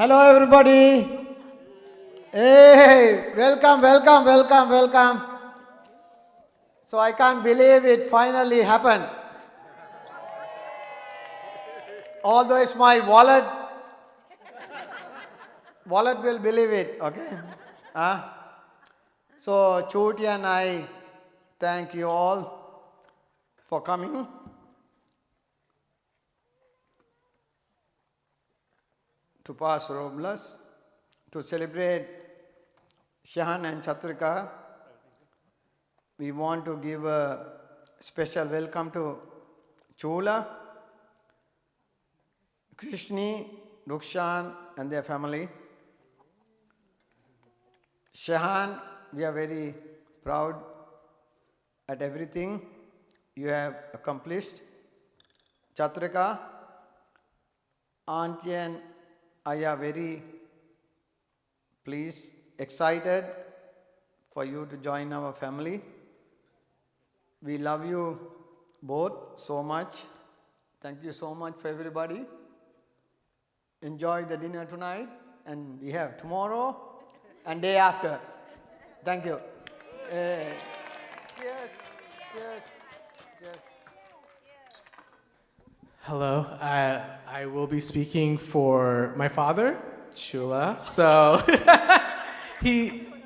Hello, everybody. Hey, welcome, welcome, welcome, welcome. So I can't believe it finally happened. Although it's my wallet will believe it, okay? So Chuti and I thank you all for coming to Pass Robles to celebrate Shahan and Chatrika. We want to give a special welcome to Chula, Krishni, Rukshan and their family. Shahan, we are very proud at everything you have accomplished. Chatrika, Auntie and I are very pleased, excited for you to join our family. We love you both so much. Thank you so much for everybody. Enjoy the dinner tonight, and we have tomorrow and day after. Thank you. Cheers. Cheers. Cheers. Hello, I will be speaking for my father, Chula. So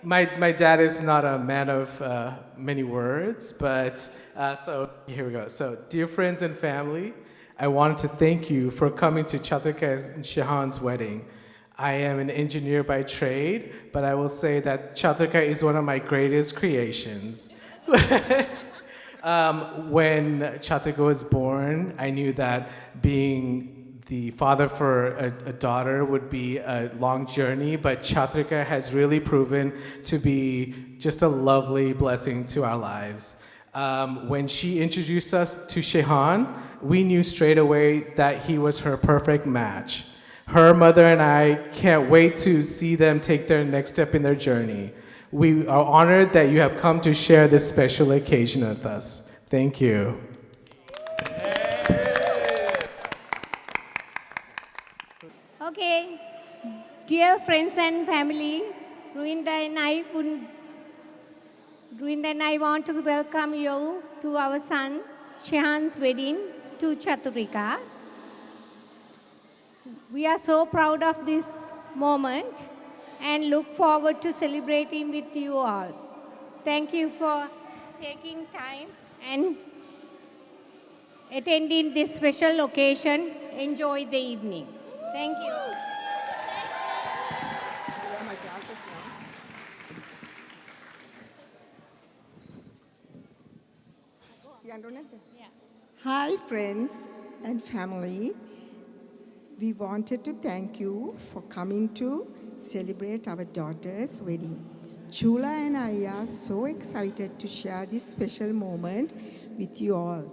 my dad is not a man of many words, but so here we go. So dear friends and family, I wanted to thank you for coming to Chatrika and Shahan's wedding. I am an engineer by trade, but I will say that Chatrika is one of my greatest creations. When Chatrika was born, I knew that being the father for a daughter would be a long journey, but Chatrika has really proven to be just a lovely blessing to our lives. When she introduced us to Shehan, we knew straight away that he was her perfect match. Her mother and I can't wait to see them take their next step in their journey. We are honored that you have come to share this special occasion with us. Thank you. Okay, dear friends and family, Ruinda and I want to welcome you to our son Shehan's wedding to Chaturika. We are so proud of this moment and look forward to celebrating with you all. Thank you for taking time and attending this special occasion. Enjoy the evening. Thank you. Hi, friends and family. We wanted to thank you for coming to celebrate our daughter's wedding. Chula and I are so excited to share this special moment with you all.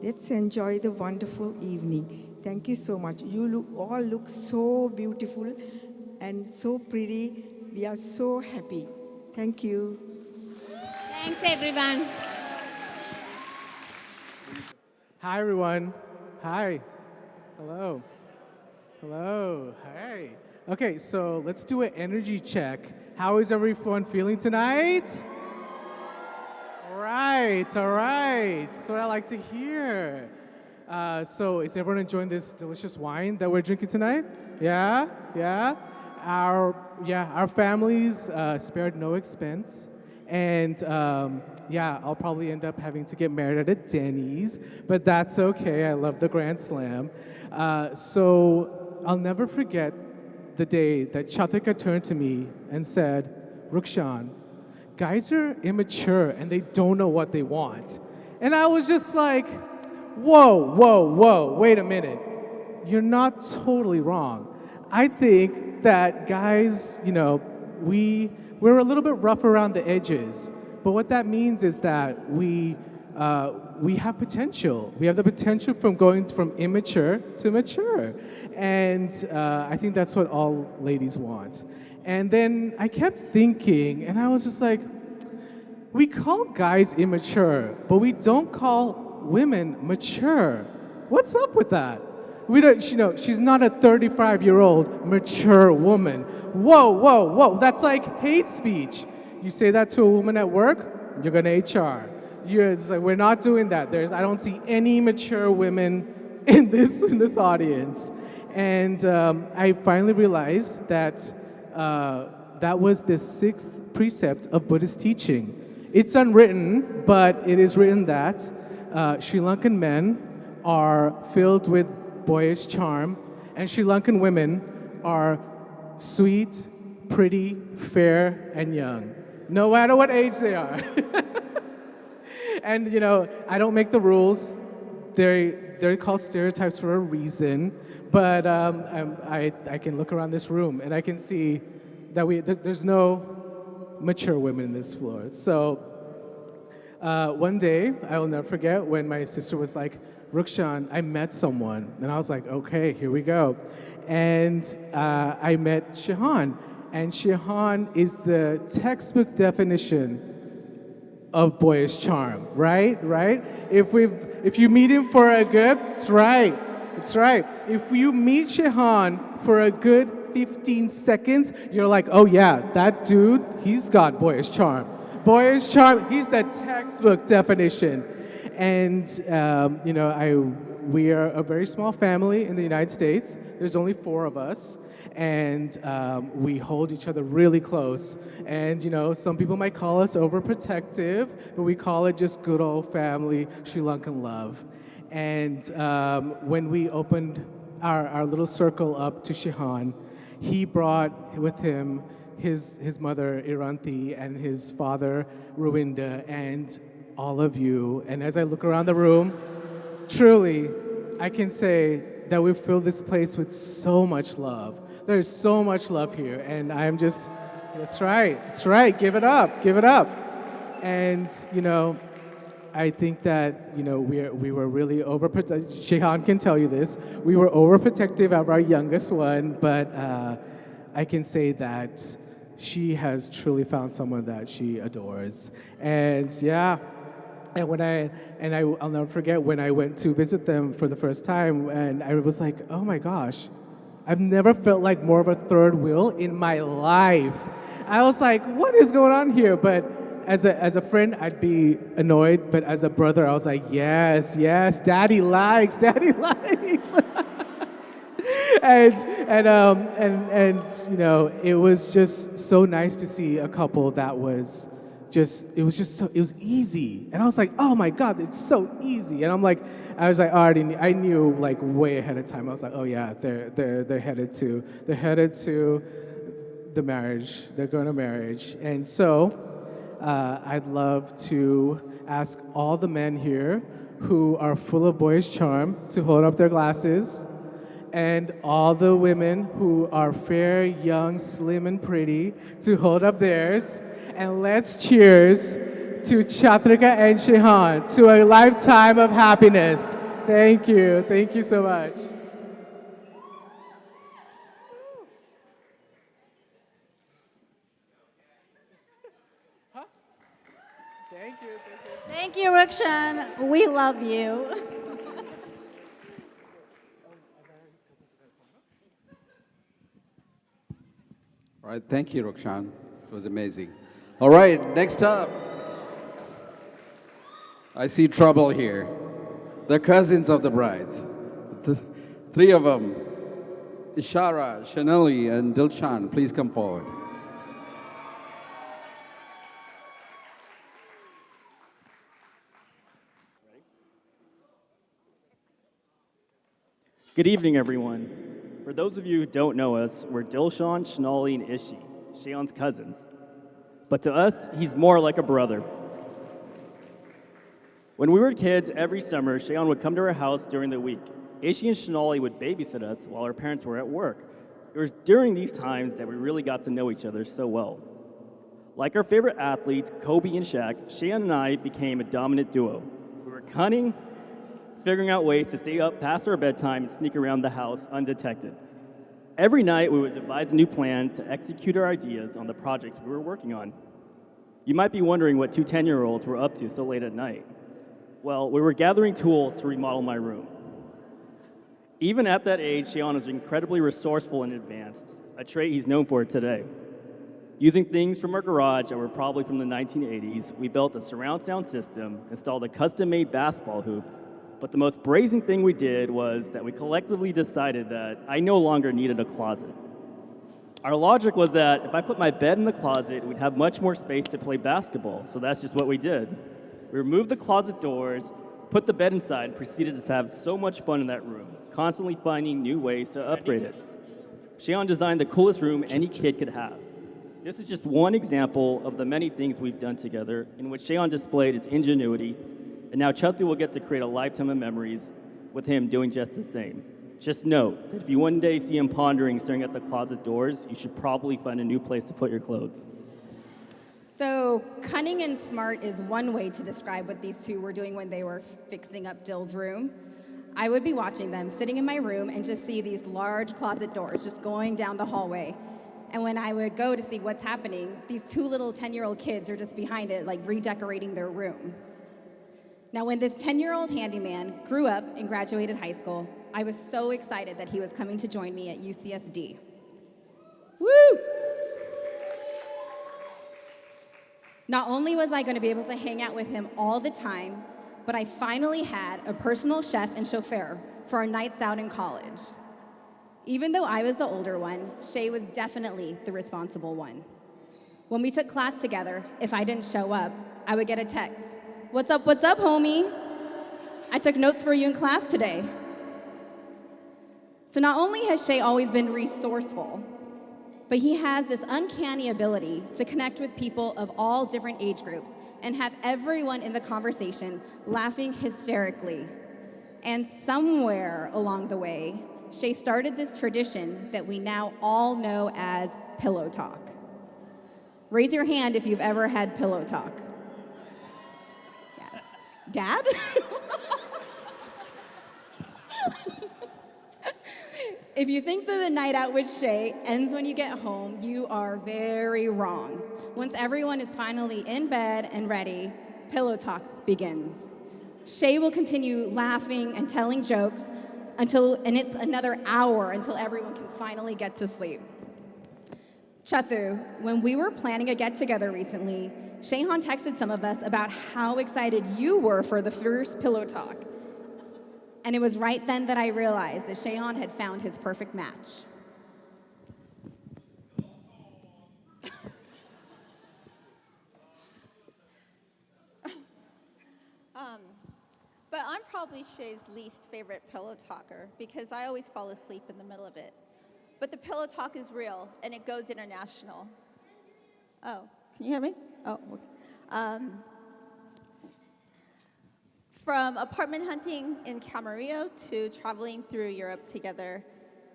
Let's enjoy the wonderful evening. Thank you so much. You all look so beautiful and so pretty. We are so happy. Thank you. Thanks, everyone. Hi, everyone. Hi. Hello. Hello. Hi. Okay, so let's do an energy check. How is everyone feeling tonight? All right. That's what I like to hear. So is everyone enjoying this delicious wine that we're drinking tonight? Yeah? Our families spared no expense. And I'll probably end up having to get married at a Denny's, but that's okay. I love the Grand Slam. So I'll never forget the day that Chatrika turned to me and said, Rukshan, guys are immature and they don't know what they want. And I was just like, whoa, wait a minute. You're not totally wrong. I think that guys, we're a little bit rough around the edges, but what that means is that we have potential. We have the potential from going from immature to mature, and I think that's what all ladies want. And then I kept thinking, and I was just like, we call guys immature, but we don't call women mature. What's up with that? We don't, she's not a 35-year-old mature woman. Whoa, whoa, whoa, that's like hate speech. You say that to a woman at work, you're gonna HR. It's like, we're not doing that. I don't see any mature women in this audience. And I finally realized that that was the 6th precept of Buddhist teaching. It's unwritten, but it is written that Sri Lankan men are filled with boyish charm, and Sri Lankan women are sweet, pretty, fair, and young, no matter what age they are. And I don't make the rules. They're called stereotypes for a reason. But I can look around this room and I can see that there's no mature women in this floor. So one day, I will never forget when my sister was like, Rukshan, I met someone. And I was like, okay, here we go. And I met Shihan. And Shihan is the textbook definition of boyish charm, right? Right? If you meet him for a good, that's right. That's right. If you meet Shihan for a good 15 seconds, you're like, oh yeah, that dude, he's got boyish charm. Boyish charm, he's the textbook definition. And we are a very small family in the United States. There's only 4 of us. And we hold each other really close. And some people might call us overprotective, but we call it just good old family Sri Lankan love. And when we opened our little circle up to Shihan, he brought with him his mother Iranti and his father Ruinda and all of you. And as I look around the room, truly, I can say that we've filled this place with so much love. There's so much love here, and I'm just, that's right, give it up. And, I think that, we were really overprotective. Shihan can tell you this. We were overprotective of our youngest one, but I can say that she has truly found someone that she adores. And yeah, and I'll never forget when I went to visit them for the first time, and I was like, oh my gosh, I've never felt like more of a third wheel in my life. I was like, what is going on here? But as a friend, I'd be annoyed, but as a brother, I was like, yes, daddy likes. and it was just so nice to see a couple that was it was easy. And I was like, oh my God, it's so easy. And I knew like way ahead of time. I was like, oh yeah, they're headed to the marriage. They're going to marriage. And so I'd love to ask all the men here who are full of boyish charm to hold up their glasses, and all the women who are fair, young, slim, and pretty to hold up theirs. And let's cheers to Chatrika and Shihan to a lifetime of happiness. Thank you so much. Thank you, Rukshan. We love you. All right, thank you, Rukshan. It was amazing. All right, next up, I see trouble here. The cousins of the brides. The 3 of them, Ishara, Shanali, and Dilshan, please come forward. Good evening, everyone. For those of you who don't know us, we're Dilshan, Shanali, and Ishi, Shayan's cousins. But to us, he's more like a brother. When we were kids, every summer, Shayan would come to our house during the week. Ishi and Shanali would babysit us while our parents were at work. It was during these times that we really got to know each other so well. Like our favorite athletes, Kobe and Shaq, Shayan and I became a dominant duo. We were cunning, figuring out ways to stay up past our bedtime and sneak around the house undetected. Every night, we would devise a new plan to execute our ideas on the projects we were working on. You might be wondering what 2 10-year-olds were up to so late at night. Well, we were gathering tools to remodel my room. Even at that age, Shayon was incredibly resourceful and advanced, a trait he's known for today. Using things from our garage that were probably from the 1980s, we built a surround sound system, installed a custom-made basketball hoop, but the most brazen thing we did was that we collectively decided that I no longer needed a closet. Our logic was that if I put my bed in the closet, we'd have much more space to play basketball, so that's just what we did. We removed the closet doors, put the bed inside, and proceeded to have so much fun in that room, constantly finding new ways to upgrade it. Shayon designed the coolest room any kid could have. This is just one example of the many things we've done together in which Shayon displayed his ingenuity, and now Chathu will get to create a lifetime of memories with him doing just the same. Just note that if you one day see him pondering, staring at the closet doors, you should probably find a new place to put your clothes. So, cunning and smart is one way to describe what these two were doing when they were fixing up Jill's room. I would be watching them, sitting in my room, and just see these large closet doors just going down the hallway. And when I would go to see what's happening, these two little 10-year-old kids are just behind it, like redecorating their room. Now, when this 10-year-old handyman grew up and graduated high school, I was so excited that he was coming to join me at UCSD. Woo! Not only was I going to be able to hang out with him all the time, but I finally had a personal chef and chauffeur for our nights out in college. Even though I was the older one, Shay was definitely the responsible one. When we took class together, if I didn't show up, I would get a text. What's up, homie? I took notes for you in class today. So not only has Shay always been resourceful, but he has this uncanny ability to connect with people of all different age groups and have everyone in the conversation laughing hysterically. And somewhere along the way, Shay started this tradition that we now all know as pillow talk. Raise your hand if you've ever had pillow talk. Yes. Dad? If you think that the night out with Shay ends when you get home, you are very wrong. Once everyone is finally in bed and ready, pillow talk begins. Shay will continue laughing and telling jokes and it's another hour until everyone can finally get to sleep. Chathu, when we were planning a get-together recently, Shayhan texted some of us about how excited you were for the first pillow talk. And it was right then that I realized that Shayhan had found his perfect match. But I'm probably Shay's least favorite pillow talker because I always fall asleep in the middle of it. But the pillow talk is real and it goes international. Oh, can you hear me? Oh, okay. From apartment hunting in Camarillo to traveling through Europe together,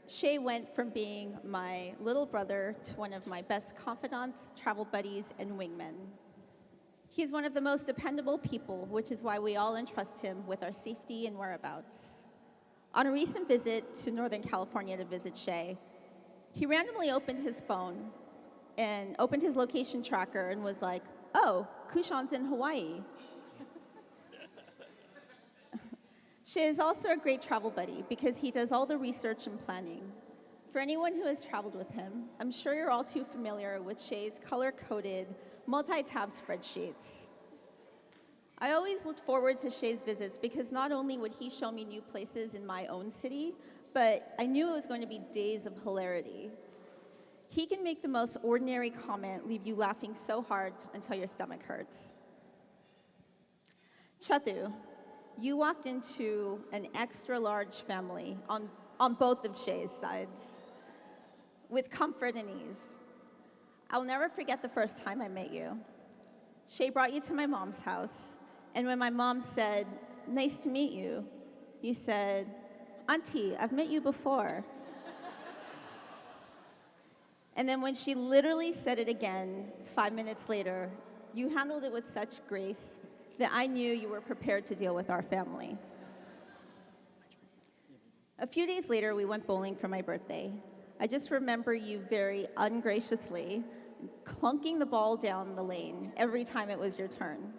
Shay went from being my little brother to one of my best confidants, travel buddies, and wingmen. He's one of the most dependable people, which is why we all entrust him with our safety and whereabouts. On a recent visit to Northern California to visit Shay, he randomly opened his phone and opened his location tracker and was like, oh, Kushan's in Hawaii. Shay is also a great travel buddy because he does all the research and planning. For anyone who has traveled with him, I'm sure you're all too familiar with Shay's color-coded, multi-tab spreadsheets. I always looked forward to Shay's visits because not only would he show me new places in my own city, but I knew it was going to be days of hilarity. He can make the most ordinary comment leave you laughing so hard until your stomach hurts. Chathu, you walked into an extra large family on both of Shay's sides with comfort and ease. I'll never forget the first time I met you. Shay brought you to my mom's house, and when my mom said, nice to meet you, you said, Auntie, I've met you before. And then when she literally said it again 5 minutes later, you handled it with such grace that I knew you were prepared to deal with our family. A few days later, we went bowling for my birthday. I just remember you very ungraciously clunking the ball down the lane every time it was your turn.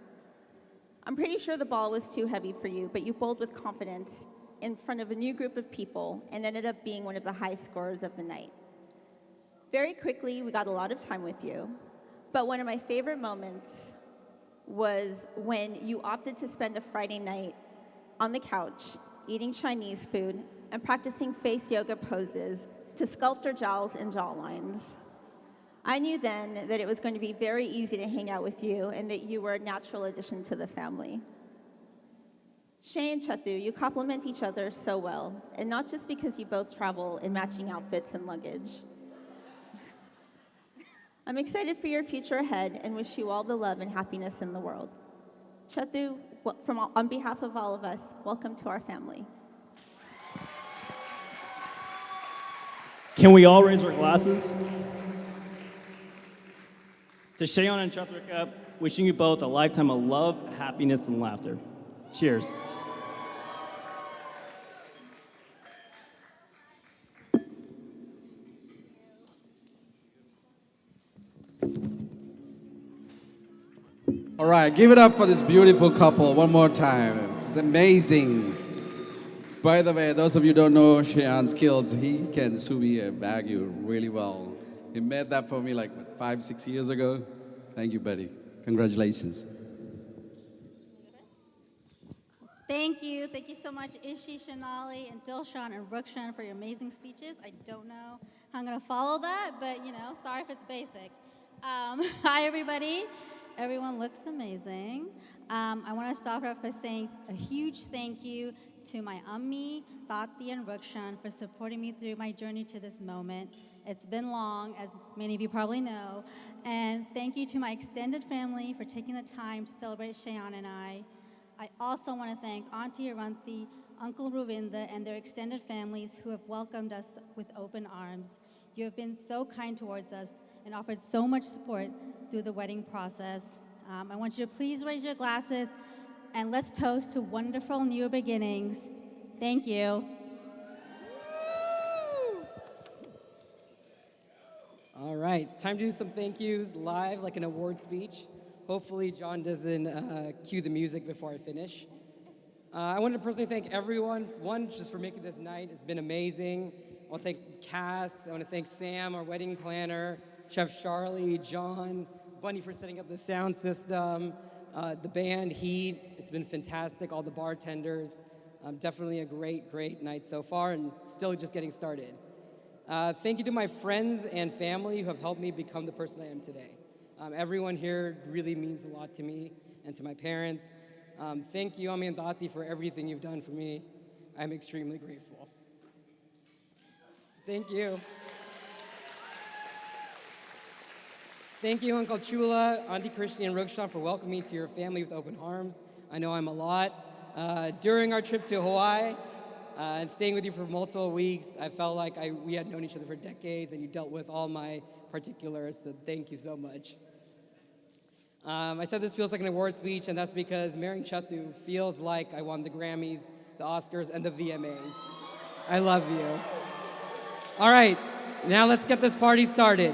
I'm pretty sure the ball was too heavy for you, but you bowled with confidence, in front of a new group of people and ended up being one of the high scorers of the night. Very quickly, we got a lot of time with you, but one of my favorite moments was when you opted to spend a Friday night on the couch, eating Chinese food and practicing face yoga poses to sculpt your jowls and jawlines. I knew then that it was going to be very easy to hang out with you and that you were a natural addition to the family. Shay and Chatu, you complement each other so well, and not just because you both travel in matching outfits and luggage. I'm excited for your future ahead and wish you all the love and happiness in the world. Chatu, on behalf of all of us, welcome to our family. Can we all raise our glasses? To Shayon and Shayrika, wishing you both a lifetime of love, happiness, and laughter. Cheers. All right, give it up for this beautiful couple one more time. It's amazing. By the way, those of you who don't know Shayan's skills, he can sous vide Wagyu really well. He made that for me like 5-6 years ago. Thank you, buddy. Congratulations. Thank you. Thank you so much, Ishi, Shanali, and Dilshan and Rukshan for your amazing speeches. I don't know how I'm going to follow that, but, sorry if it's basic. Hi, everybody. Everyone looks amazing. I want to start off by saying a huge thank you to my Ammi, Tati, and Rukshan for supporting me through my journey to this moment. It's been long, as many of you probably know. And thank you to my extended family for taking the time to celebrate Shayan and I. I also want to thank Auntie Aranthi, Uncle Ruvinda, and their extended families who have welcomed us with open arms. You have been so kind towards us and offered so much support through the wedding process. I want you to please raise your glasses and let's toast to wonderful new beginnings. Thank you. All right, time to do some thank yous live, like an award speech. Hopefully John doesn't cue the music before I finish. I wanted to personally thank everyone, one, just for making this night. It's been amazing. I want to thank Cass. I want to thank Sam, our wedding planner, Chef Charlie, John, Bunny for setting up the sound system, the band, Heat. It's been fantastic, all the bartenders. Definitely a great, great night so far, and still just getting started. Thank you to my friends and family who have helped me become the person I am today. Everyone here really means a lot to me and to my parents. Thank you, Ami and Tati, for everything you've done for me. I'm extremely grateful. Thank you. Thank you, Uncle Chula, Auntie Krishni, and Rukshan for welcoming me to your family with open arms. I know I'm a lot. During our trip to Hawaii and staying with you for multiple weeks, I felt like we had known each other for decades, and you dealt with all my particulars, so thank you so much. I said this feels like an award speech, and that's because marrying Chatu feels like I won the Grammys, the Oscars, and the VMAs. I love you. All right, now let's get this party started.